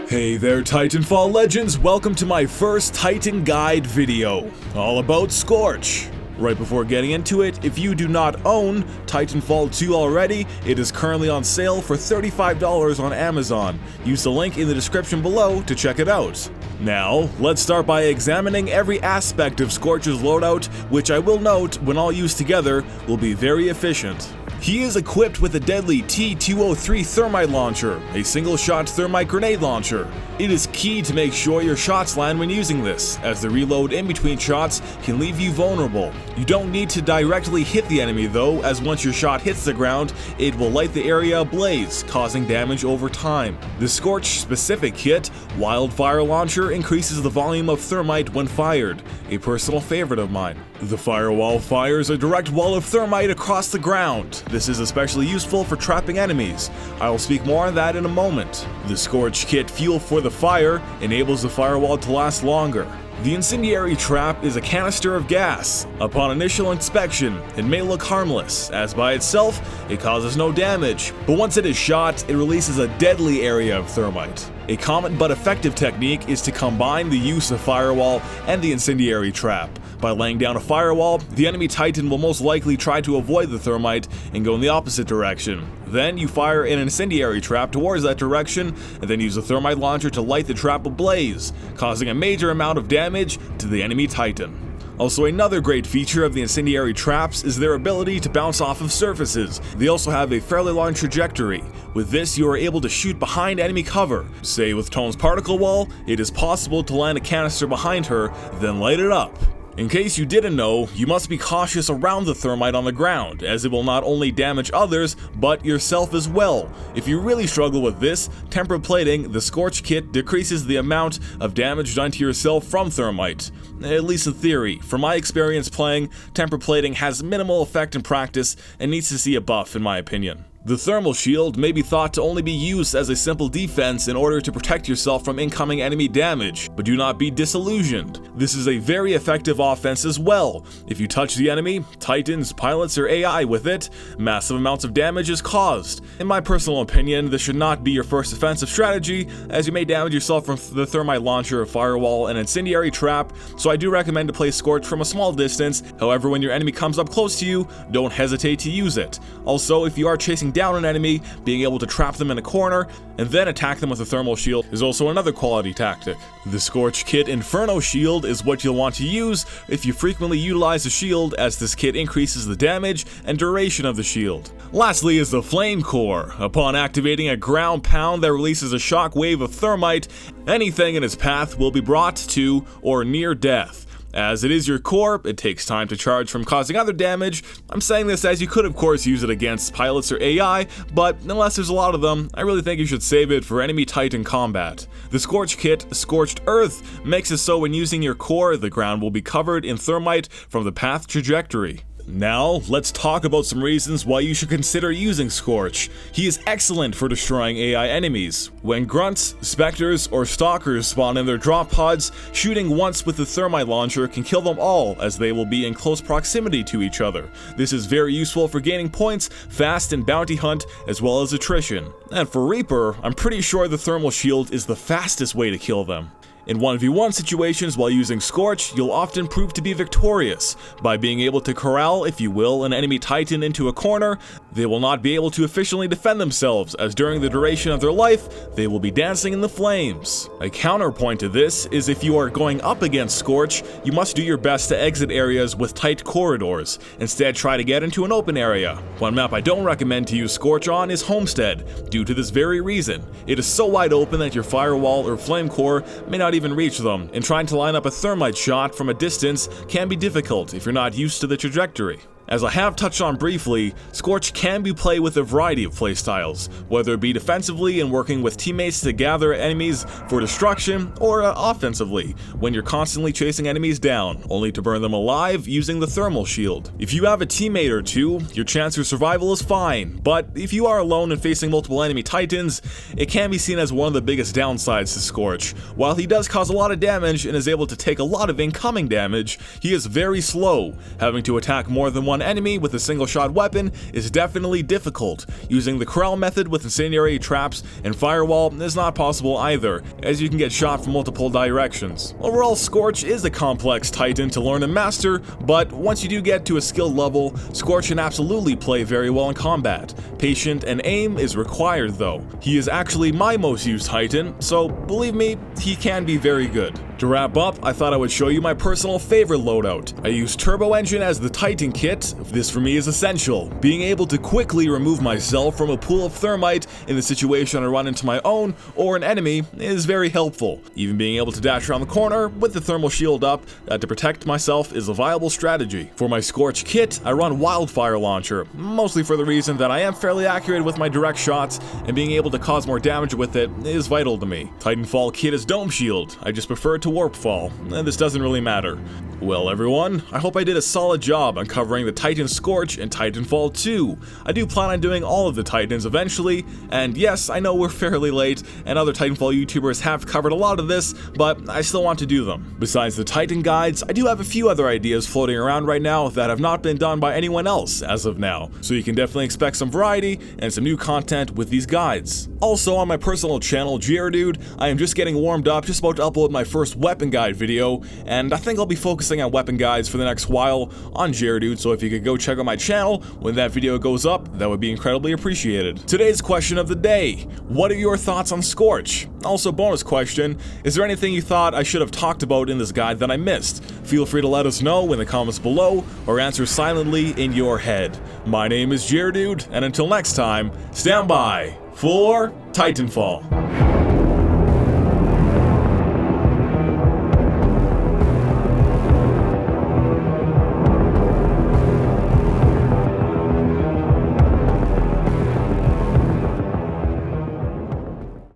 Hey there Titanfall legends, welcome to my first Titan guide video, all about Scorch. Right before getting into it, if you do not own Titanfall 2 already, it is currently on sale for $35 on Amazon. Use the link in the description below to check it out. Now, let's start by examining every aspect of Scorch's loadout, which I will note, when all used together, will be very efficient. He is equipped with a deadly T-203 thermite launcher, a single-shot thermite grenade launcher. It is key to make sure your shots land when using this, as the reload in between shots can leave you vulnerable. You don't need to directly hit the enemy though, as once your shot hits the ground, it will light the area ablaze, causing damage over time. The Scorch-specific kit, Wildfire Launcher, increases the volume of thermite when fired, a personal favorite of mine. The Firewall fires a direct wall of thermite across the ground. This is especially useful for trapping enemies. I will speak more on that in a moment. The Scorch Kit Fuel for the Fire enables the firewall to last longer. The Incendiary Trap is a canister of gas. Upon initial inspection, it may look harmless, as by itself, it causes no damage, but once it is shot, it releases a deadly area of thermite. A common but effective technique is to combine the use of Firewall and the Incendiary Trap. By laying down a firewall, the enemy Titan will most likely try to avoid the thermite and go in the opposite direction. Then you fire an incendiary trap towards that direction, and then use a thermite launcher to light the trap ablaze, causing a major amount of damage to the enemy Titan. Also, another great feature of the incendiary traps is their ability to bounce off of surfaces. They also have a fairly long trajectory. With this, you are able to shoot behind enemy cover. Say with Tone's particle wall, it is possible to land a canister behind her, then light it up. In case you didn't know, you must be cautious around the thermite on the ground, as it will not only damage others, but yourself as well. If you really struggle with this, temper plating the Scorch Kit decreases the amount of damage done to yourself from thermite. At least in theory. From my experience playing, temper plating has minimal effect in practice and needs to see a buff in my opinion. The thermal shield may be thought to only be used as a simple defense in order to protect yourself from incoming enemy damage, but do not be disillusioned. This is a very effective offense as well. If you touch the enemy, Titans, pilots, or AI with it, massive amounts of damage is caused. In my personal opinion, this should not be your first offensive strategy, as you may damage yourself from the thermite launcher, firewall, and incendiary trap, so I do recommend to play Scorch from a small distance. However, when your enemy comes up close to you, don't hesitate to use it. Also, if you are chasing down an enemy, being able to trap them in a corner and then attack them with a thermal shield is also another quality tactic. The Scorch Kit Inferno Shield is what you'll want to use if you frequently utilize the shield, as this kit increases the damage and duration of the shield. Lastly is the Flame Core. Upon activating a ground pound that releases a shock wave of thermite, anything in its path will be brought to or near death. As it is your core, it takes time to charge from causing other damage. I'm saying this as you could of course use it against pilots or AI, but unless there's a lot of them, I really think you should save it for enemy Titan combat. The Scorch Kit Scorched Earth makes it so when using your core, the ground will be covered in thermite from the path trajectory. Now, let's talk about some reasons why you should consider using Scorch. He is excellent for destroying AI enemies. When grunts, specters, or stalkers spawn in their drop pods, shooting once with the thermite launcher can kill them all, as they will be in close proximity to each other. This is very useful for gaining points, fast and bounty hunt, as well as attrition. And for Reaper, I'm pretty sure the thermal shield is the fastest way to kill them. In 1v1 situations while using Scorch, you'll often prove to be victorious. By being able to corral, if you will, an enemy Titan into a corner, they will not be able to efficiently defend themselves, as during the duration of their life, they will be dancing in the flames. A counterpoint to this is if you are going up against Scorch, you must do your best to exit areas with tight corridors. Instead, try to get into an open area. One map I don't recommend to use Scorch on is Homestead, due to this very reason. It is so wide open that your firewall or flame core may not even reach them, and trying to line up a thermite shot from a distance can be difficult if you're not used to the trajectory. As I have touched on briefly, Scorch can be played with a variety of playstyles, whether it be defensively and working with teammates to gather enemies for destruction, or offensively, when you're constantly chasing enemies down, only to burn them alive using the thermal shield. If you have a teammate or two, your chance for survival is fine, but if you are alone and facing multiple enemy titans, it can be seen as one of the biggest downsides to Scorch. While he does cause a lot of damage and is able to take a lot of incoming damage, he is very slow, having to attack more than one one enemy with a single shot weapon is definitely difficult. Using the corral method with incendiary traps and firewall is not possible either, as you can get shot from multiple directions. Overall, Scorch is a complex Titan to learn and master, but once you do get to a skill level, Scorch can absolutely play very well in combat. Patient and aim is required though. He is actually my most used Titan, so believe me, he can be very good. To wrap up, I thought I would show you my personal favorite loadout. I use Turbo Engine as the Titan kit. This for me is essential. Being able to quickly remove myself from a pool of thermite in the situation I run into my own or an enemy is very helpful. Even being able to dash around the corner with the thermal shield up to protect myself is a viable strategy. For my Scorch kit, I run Wildfire Launcher, mostly for the reason that I am fairly accurate with my direct shots, and being able to cause more damage with it is vital to me. Titanfall kit is Dome Shield. I just prefer it to Warp Fall, and this doesn't really matter. Well everyone, I hope I did a solid job on covering the Titan Scorch and Titanfall 2. I do plan on doing all of the Titans eventually, and yes, I know we're fairly late, and other Titanfall YouTubers have covered a lot of this, but I still want to do them. Besides the Titan guides, I do have a few other ideas floating around right now that have not been done by anyone else as of now, so you can definitely expect some variety and some new content with these guides. Also on my personal channel, Dude, I am just getting warmed up, just about to upload my first weapon guide video, and I think I'll be focusing on weapon guides for the next while on Dude, so if you could go check out my channel when that video goes up, that would be incredibly appreciated. Today's question of the day: what are your thoughts on Scorch? Also, bonus question, is there anything you thought I should have talked about in this guide that I missed? Feel free to let us know in the comments below or answer silently in your head. My name is Dude, and until next time, stand by for Titanfall.